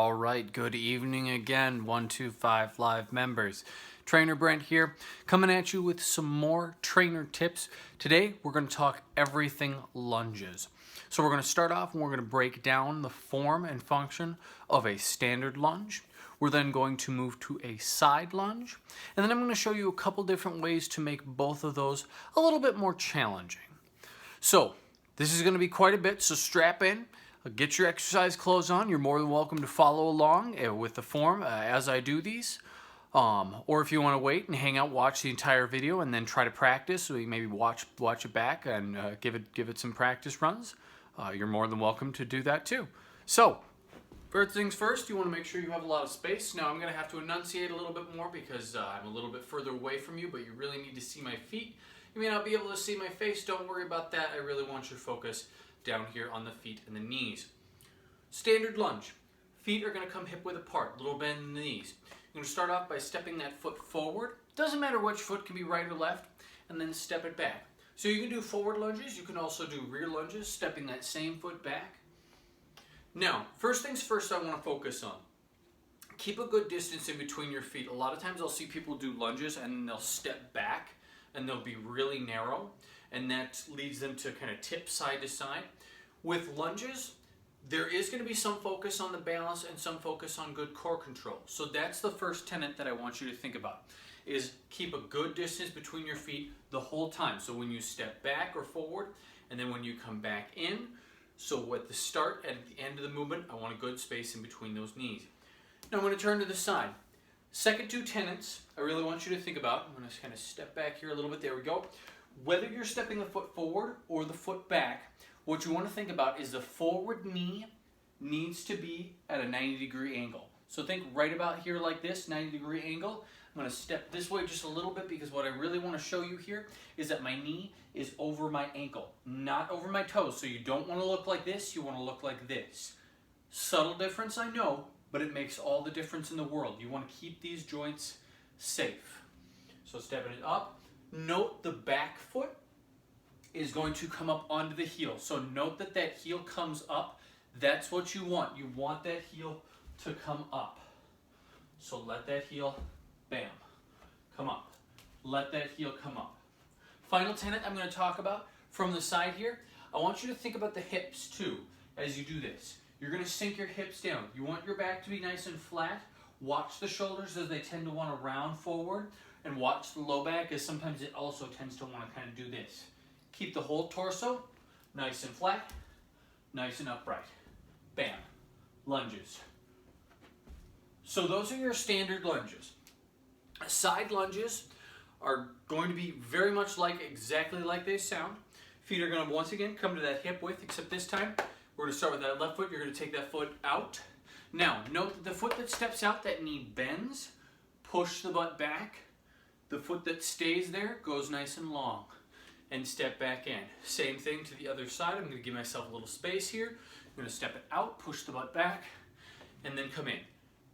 All right, good evening again, 125 Live members. Trainer Brent here, coming at you with some more trainer tips. Today, we're going to talk everything lunges. So we're going to start off and we're going to break down the form and function of a standard lunge. We're then going to move to a side lunge. And then I'm going to show you a couple different ways to make both of those a little bit more challenging. So, this is going to be quite a bit, so strap in. Get your exercise clothes on. You're more than welcome to follow along with the form as I do these. Or if you want to wait and hang out, watch the entire video and then try to practice, so you maybe watch it back and give it some practice runs. You're more than welcome to do that too. So, first things first, you want to make sure you have a lot of space. Now I'm going to have to enunciate a little bit more because I'm a little bit further away from you, but you really need to see my feet. You may not be able to see my face. Don't worry about that. I really want your focus down here on the feet and the knees. Standard lunge. Feet are going to come hip width apart, little bend in the knees. You're going to start off by stepping that foot forward. Doesn't matter which foot, can be right or left, and then step it back. So you can do forward lunges. You can also do rear lunges, stepping that same foot back. Now, first things first I want to focus on. Keep a good distance in between your feet. A lot of times I'll see people do lunges and they'll step back and they'll be really narrow, and that leads them to kind of tip side to side. With lunges, there is going to be some focus on the balance and some focus on good core control. So that's the first tenet that I want you to think about, is keep a good distance between your feet the whole time. So when you step back or forward, and then when you come back in, so at the start and at the end of the movement, I want a good space in between those knees. Now I'm going to turn to the side. Second two tenets I really want you to think about. I'm going to kind of step back here a little bit. There we go. Whether you're stepping the foot forward or the foot back, what you want to think about is the forward knee needs to be at a 90-degree angle. So think right about here like this, 90-degree angle. I'm going to step this way just a little bit because what I really want to show you here is that my knee is over my ankle, not over my toes. So you don't want to look like this, you want to look like this. Subtle difference, I know, but it makes all the difference in the world. You want to keep these joints safe. So stepping it up. Note the back foot is going to come up onto the heel. So note that that heel comes up. That's what you want. You want that heel to come up. So let that heel, bam, come up. Let that heel come up. Final tenet I'm going to talk about from the side here. I want you to think about the hips too as you do this. You're going to sink your hips down. You want your back to be nice and flat. Watch the shoulders as they tend to want to round forward. And watch the low back, as sometimes it also tends to want to kind of do this. Keep the whole torso nice and flat, nice and upright. Bam. Lunges. So those are your standard lunges. Side lunges are going to be very much exactly like they sound. Feet are going to once again come to that hip width, except this time we're going to start with that left foot. You're going to take that foot out. Now, note that the foot that steps out, that knee bends. Push the butt back. The foot that stays there goes nice and long, and step back in. Same thing to the other side. I'm going to give myself a little space here. I'm going to step it out, push the butt back, and then come in.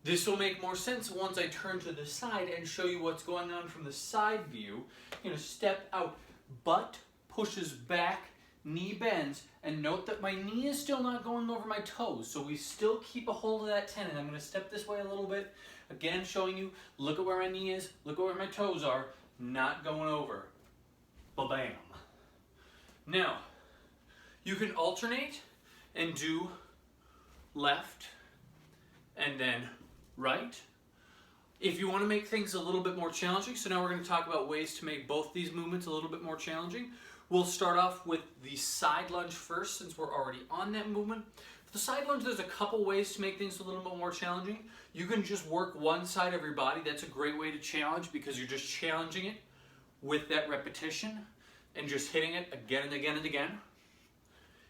This will make more sense once I turn to the side and show you what's going on from the side view. I'm going to step out, butt pushes back, knee bends, and note that my knee is still not going over my toes, so we still keep a hold of that tenon. I'm going to step this way a little bit. Again, showing you, look at where my knee is, look at where my toes are, not going over. Ba-bam. Now, you can alternate and do left and then right. If you want to make things a little bit more challenging, so now we're going to talk about ways to make both these movements a little bit more challenging. We'll start off with the side lunge first, since we're already on that movement. For the side lunge, there's a couple ways to make things a little bit more challenging. You can just work one side of your body. That's a great way to challenge because you're just challenging it with that repetition and just hitting it again and again and again.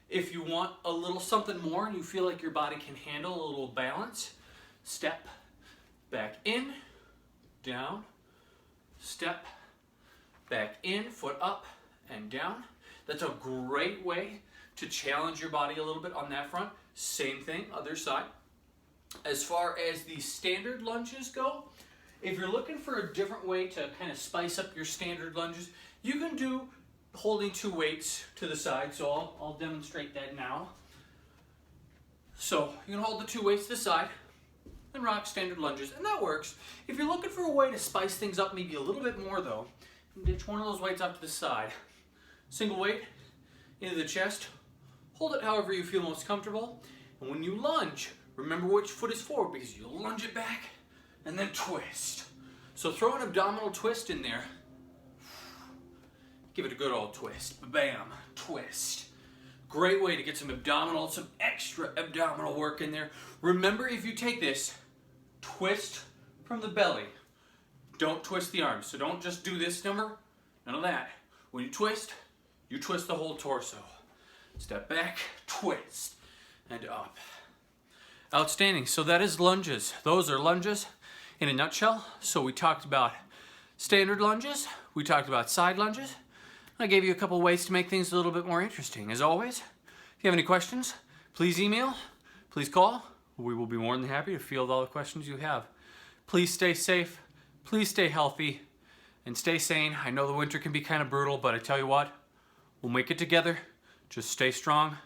If you want a little something more and you feel like your body can handle a little balance, step back in, down, step back in, foot up and down. That's a great way to challenge your body a little bit on that front. Same thing, other side. As far as the standard lunges go, if you're looking for a different way to kind of spice up your standard lunges, you can do holding two weights to the side. So I'll demonstrate that now. So you can hold the two weights to the side. and rock standard lunges, and that works. If you're looking for a way to spice things up maybe a little bit more though, ditch one of those weights out to the side. Single weight into the chest, hold it however you feel most comfortable, and when you lunge, remember which foot is forward because you'll lunge it back and then twist. So throw an abdominal twist in there. Give it a good old twist. Bam, twist. Great way to get some extra abdominal work in there. Remember, if you take this, twist from the belly. Don't twist the arms. So don't just do this number. None of that. When you twist the whole torso. Step back, twist, and up. Outstanding. So that is lunges. Those are lunges in a nutshell. So we talked about standard lunges. We talked about side lunges. I gave you a couple ways to make things a little bit more interesting. As always, if you have any questions, please email, please call. We will be more than happy to field all the questions you have. Please stay safe, please stay healthy, and stay sane. I know the winter can be kind of brutal, but I tell you what, we'll make it together. Just stay strong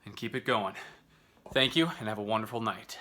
and keep it going. Thank you, and have a wonderful night.